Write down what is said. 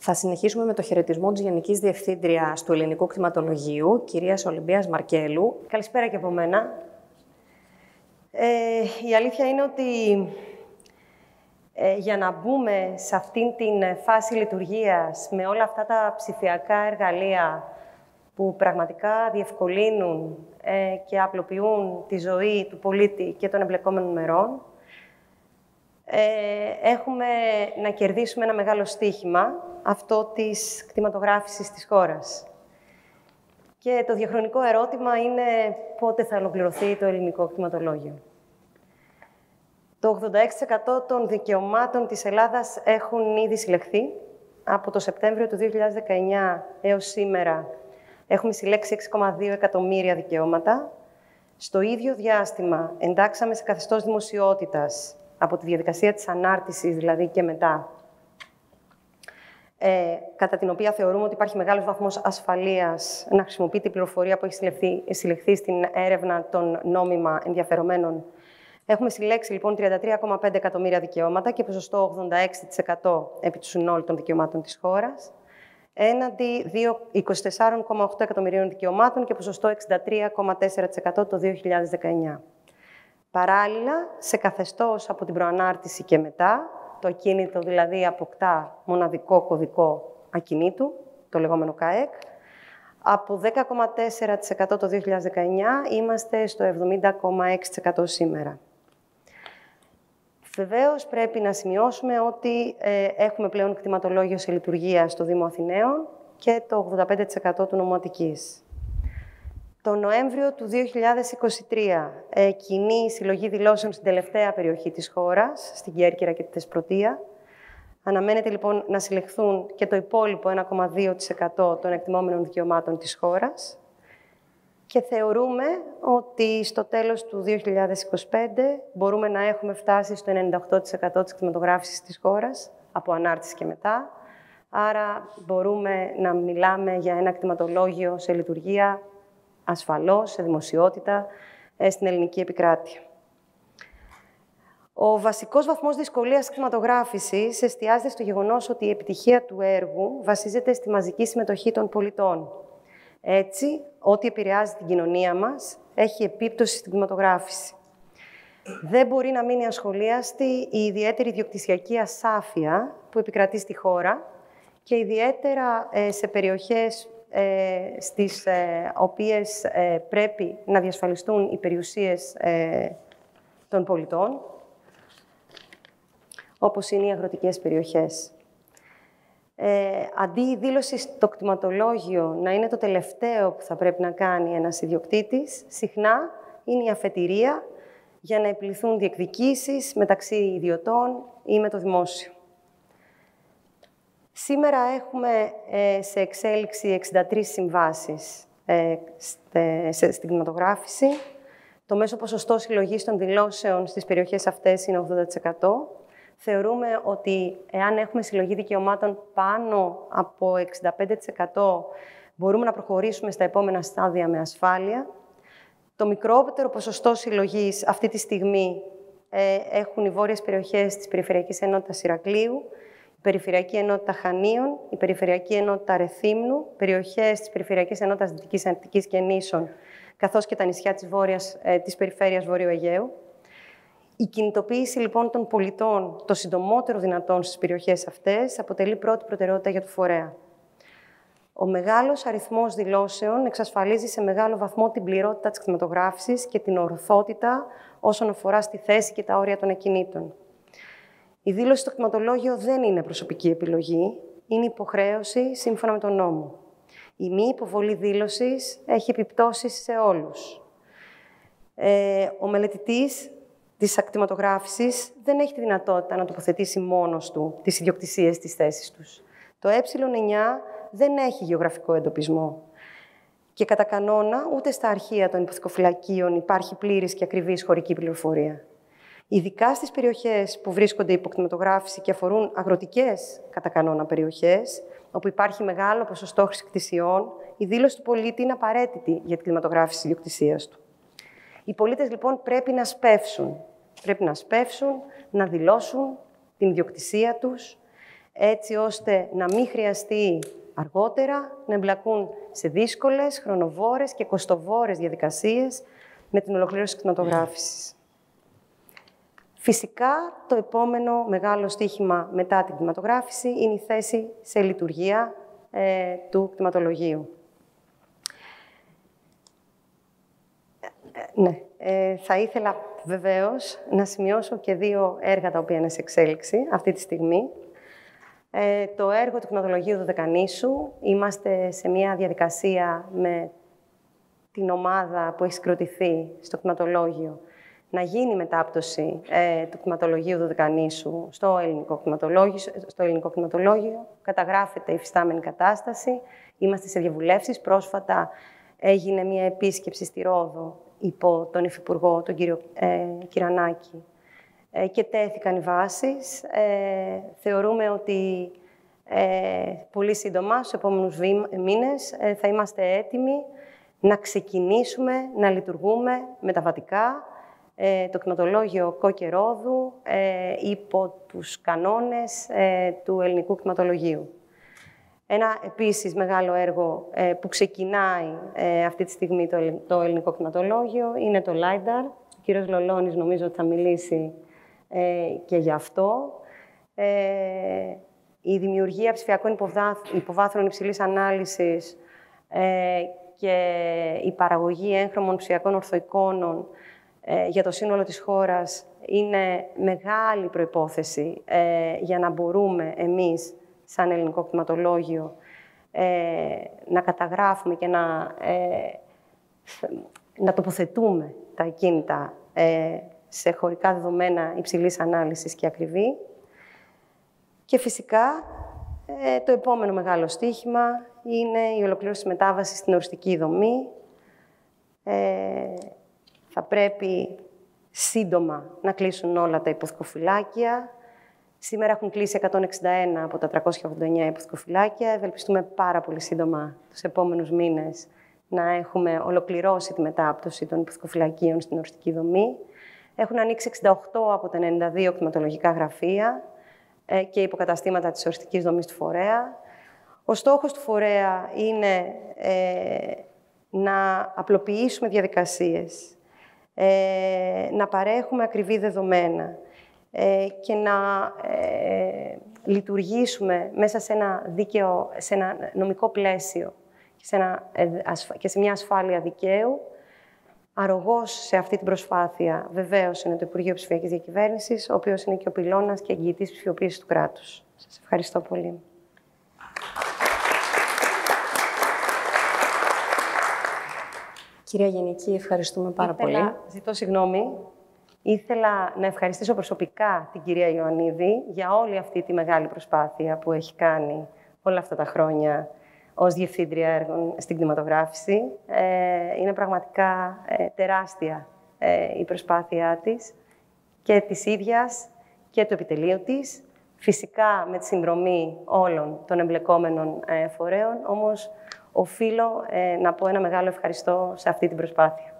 Θα συνεχίσουμε με το χαιρετισμό της Γενικής Διευθύντριας του Ελληνικού Κτηματολογίου, κυρίας Ολυμπίας Μαρκέλου. Καλησπέρα και από μένα. Η αλήθεια είναι ότι για να μπούμε σε αυτήν την φάση λειτουργίας με όλα αυτά τα ψηφιακά εργαλεία που πραγματικά διευκολύνουν και απλοποιούν τη ζωή του πολίτη και των εμπλεκόμενων μερών, έχουμε να κερδίσουμε ένα μεγάλο στοίχημα, αυτό της κτηματογράφησης της χώρας. Και το διαχρονικό ερώτημα είναι πότε θα ολοκληρωθεί το ελληνικό κτηματολόγιο. Το 86% των δικαιωμάτων της Ελλάδας έχουν ήδη συλλεχθεί. Από το Σεπτέμβριο του 2019 έως σήμερα έχουμε συλλέξει 6,2 εκατομμύρια δικαιώματα. Στο ίδιο διάστημα εντάξαμε σε καθεστώς δημοσιότητας, από τη διαδικασία της ανάρτησης δηλαδή και μετά, κατά την οποία θεωρούμε ότι υπάρχει μεγάλος βαθμός ασφαλείας να χρησιμοποιεί την πληροφορία που έχει συλλεχθεί στην έρευνα των νόμιμα ενδιαφερομένων. Έχουμε συλλέξει λοιπόν 33,5 εκατομμύρια δικαιώματα και ποσοστό 86% επί του συνόλου των δικαιωμάτων της χώρας, έναντι 24,8 εκατομμυρίων δικαιωμάτων και ποσοστό 63,4% το 2019. Παράλληλα, σε καθεστώς από την προανάρτηση και μετά, το ακίνητο δηλαδή αποκτά μοναδικό κωδικό ακινήτου, το λεγόμενο ΚΑΕΚ. Από 10,4% το 2019 είμαστε στο 70,6% σήμερα. Βεβαίως, πρέπει να σημειώσουμε ότι έχουμε πλέον κτηματολόγιο σε λειτουργία στο Δήμο Αθηναίων και το 85% του νομού Αττικής. Το Νοέμβριο του 2023, κοινή συλλογή δηλώσεων στην τελευταία περιοχή της χώρας, στην Κέρκυρα και τη Θεσπρωτεία. Αναμένεται λοιπόν να συλλεχθούν και το υπόλοιπο 1,2% των εκτιμόμενων δικαιωμάτων της χώρας. Και θεωρούμε ότι στο τέλος του 2025 μπορούμε να έχουμε φτάσει στο 98% της κτηματογράφησης της χώρας, από ανάρτηση και μετά. Άρα μπορούμε να μιλάμε για ένα κτηματολόγιο σε λειτουργία ασφαλώς, σε δημοσιότητα, στην ελληνική επικράτεια. Ο βασικός βαθμός δυσκολίας κτηματογράφησης εστιάζεται στο γεγονός ότι η επιτυχία του έργου βασίζεται στη μαζική συμμετοχή των πολιτών. Έτσι, ό,τι επηρεάζει την κοινωνία μας έχει επίπτωση στην κτηματογράφηση. Δεν μπορεί να μείνει ασχολίαστη η ιδιαίτερη ιδιοκτησιακή ασάφεια που επικρατεί στη χώρα και ιδιαίτερα σε περιοχές στις οποίες πρέπει να διασφαλιστούν οι περιουσίες των πολιτών, όπως είναι οι αγροτικές περιοχές. Αντί η δήλωση στο κτηματολόγιο να είναι το τελευταίο που θα πρέπει να κάνει ένας ιδιοκτήτης, συχνά είναι η αφετηρία για να επιληθούν διεκδικήσεις μεταξύ ιδιωτών ή με το δημόσιο. Σήμερα έχουμε σε εξέλιξη 63 συμβάσεις στην κτηματογράφηση. Το μέσο ποσοστό συλλογής των δηλώσεων στις περιοχές αυτές είναι 80%. Θεωρούμε ότι εάν έχουμε συλλογή δικαιωμάτων πάνω από 65%, μπορούμε να προχωρήσουμε στα επόμενα στάδια με ασφάλεια. Το μικρότερο ποσοστό συλλογής αυτή τη στιγμή έχουν οι βόρειες περιοχές της Περιφερειακής Ενότητας Ηρακλείου, η Περιφερειακή Ενότητα Χανίων, η Περιφερειακή Ενότητα Ρεθύμνου, περιοχές της Περιφερειακής Ενότητας Δυτικής Αττικής και Νήσων, καθώς και τα νησιά της περιφέρειας Βορείου Αιγαίου. Η κινητοποίηση λοιπόν των πολιτών το συντομότερο δυνατόν στις περιοχές αυτές αποτελεί πρώτη προτεραιότητα για το φορέα. Ο μεγάλος αριθμός δηλώσεων εξασφαλίζει σε μεγάλο βαθμό την πληρότητα της κτηματογράφησης και την ορθότητα όσον αφορά στη θέση και τα όρια των ακινήτων. Η δήλωση στο κτηματολόγιο δεν είναι προσωπική επιλογή, είναι υποχρέωση σύμφωνα με τον νόμο. Η μη υποβολή δήλωσης έχει επιπτώσεις σε όλους. Ο μελετητής της κτηματογράφησης δεν έχει τη δυνατότητα να τοποθετήσει μόνος του τις ιδιοκτησίες της θέσης τους. Το ε9 δεν έχει γεωγραφικό εντοπισμό. Και κατά κανόνα, ούτε στα αρχεία των υποθηκοφυλακίων υπάρχει πλήρης και ακριβής χωρική πληροφορία. Ειδικά στις περιοχές που βρίσκονται υπό κτηματογράφηση και αφορούν αγροτικές κατά κανόνα περιοχές, όπου υπάρχει μεγάλο ποσοστό χρησικτησιών, η δήλωση του πολίτη είναι απαραίτητη για την κτηματογράφηση της ιδιοκτησίας του. Οι πολίτες λοιπόν πρέπει να σπεύσουν. Πρέπει να σπεύσουν, να δηλώσουν την ιδιοκτησία τους, έτσι ώστε να μην χρειαστεί αργότερα να εμπλακούν σε δύσκολες, χρονοβόρες και κοστοβόρες διαδικασίες με την ολοκλήρωση της κτηματογράφησης. Φυσικά, το επόμενο μεγάλο στοίχημα μετά την κτηματογράφηση είναι η θέση σε λειτουργία του κτηματολογίου. Ναι, θα ήθελα βεβαίως να σημειώσω και 2 έργα τα οποία είναι σε εξέλιξη αυτή τη στιγμή. Το έργο του κτηματολογίου Δωδεκανήσου. Είμαστε σε μια διαδικασία με την ομάδα που έχει συγκροτηθεί στο κτηματολόγιο να γίνει μετάπτωση του κτηματολογίου Δωδεκανήσου στο ελληνικό κτηματολόγιο. Καταγράφεται η υφιστάμενη κατάσταση. Είμαστε σε διαβουλεύσεις. Πρόσφατα έγινε μια επίσκεψη στη Ρόδο υπό τον Υφυπουργό, τον κύριο Κυρανάκη, και τέθηκαν οι βάσεις. Θεωρούμε ότι πολύ σύντομα, στους επόμενους μήνες, θα είμαστε έτοιμοι να ξεκινήσουμε να λειτουργούμε μεταβατικά το κτηματολόγιο Κόκκερόδου υπό τους κανόνες του ελληνικού κτηματολογίου. Ένα επίσης μεγάλο έργο που ξεκινάει αυτή τη στιγμή το ελληνικό κτηματολόγιο είναι το LiDAR. Ο κύριος Λολώνης νομίζω ότι θα μιλήσει και γι' αυτό. Η δημιουργία ψηφιακών υποβάθρων υψηλής ανάλυσης και η παραγωγή έγχρωμων ψηφιακών ορθοεικόνων για το σύνολο της χώρας είναι μεγάλη προϋπόθεση για να μπορούμε εμείς, σαν ελληνικό κτηματολόγιο, να καταγράφουμε και να τοποθετούμε τα ακίνητα σε χωρικά δεδομένα υψηλής ανάλυσης και ακριβή. Και φυσικά, το επόμενο μεγάλο στοίχημα είναι η ολοκλήρωση της μετάβασης στην οριστική δομή. Θα πρέπει σύντομα να κλείσουν όλα τα υποθηκοφυλάκια. Σήμερα έχουν κλείσει 161 από τα 389 υποθηκοφυλάκια. Ευελπιστούμε πάρα πολύ σύντομα, τους επόμενους μήνες, να έχουμε ολοκληρώσει τη μετάπτωση των υποθηκοφυλακίων στην οριστική δομή. Έχουν ανοίξει 68 από τα 92 κτηματολογικά γραφεία και υποκαταστήματα της οριστικής δομής του φορέα. Ο στόχος του φορέα είναι να απλοποιήσουμε διαδικασίες, να παρέχουμε ακριβή δεδομένα και να λειτουργήσουμε μέσα σε ένα δίκαιο, σε ένα νομικό πλαίσιο και σε μια ασφάλεια δικαίου. Αρρωγός σε αυτή την προσπάθεια, βεβαίως, είναι το Υπουργείο Ψηφιακής Διακυβέρνησης, ο οποίος είναι και ο πυλώνας και εγγυητής ψηφιοποίησης του κράτους. Σας ευχαριστώ πολύ. Κυρία Γενική, ευχαριστούμε πάρα πολύ. Ζητώ συγγνώμη. Ήθελα να ευχαριστήσω προσωπικά την κυρία Ιωαννίδη για όλη αυτή τη μεγάλη προσπάθεια που έχει κάνει όλα αυτά τα χρόνια ως Διευθύντρια Έργων στην κτηματογράφηση. Είναι πραγματικά τεράστια η προσπάθειά της και της ίδιας και του επιτελείου της. Φυσικά με τη συνδρομή όλων των εμπλεκόμενων φορέων, όμως οφείλω να πω ένα μεγάλο ευχαριστώ σε αυτή την προσπάθεια.